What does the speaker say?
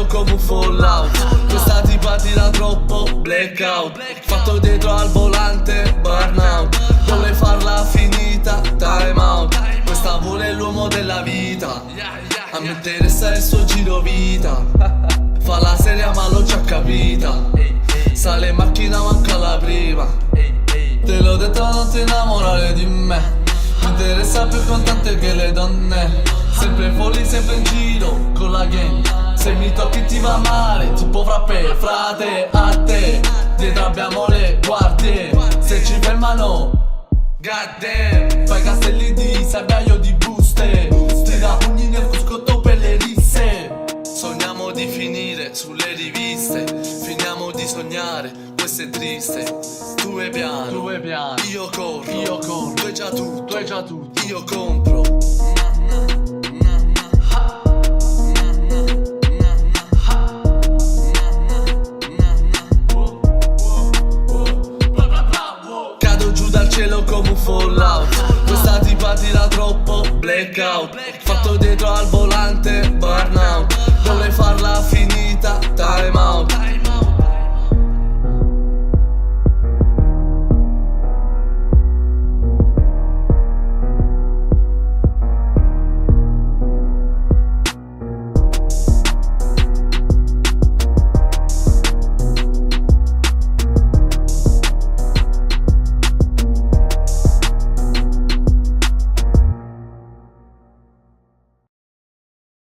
come un fallout. Questa tipa tira troppo blackout, fatto dietro al volante burnout. Vuole farla finita, time out. Questa vuole l'uomo della vita, a me interessa il suo giro vita. Fa la seria ma l'ho già capita, sale in macchina manca la prima. Te l'ho detto non ti innamorare di me, mi interessa più contante che le donne. Sempre fuori, sempre in giro con la gang. Se mi tocchi ti va male, tipo frappè, frate, a te. Dietro abbiamo le guardie, se ci fermano goddamn. Fai castelli di sabbiaio di buste, tira pugni nel cruscotto per le risse. Sogniamo di finire sulle riviste, finiamo di sognare, questo è triste. Tu hai piano, io corro, tu hai già tutto, io compro.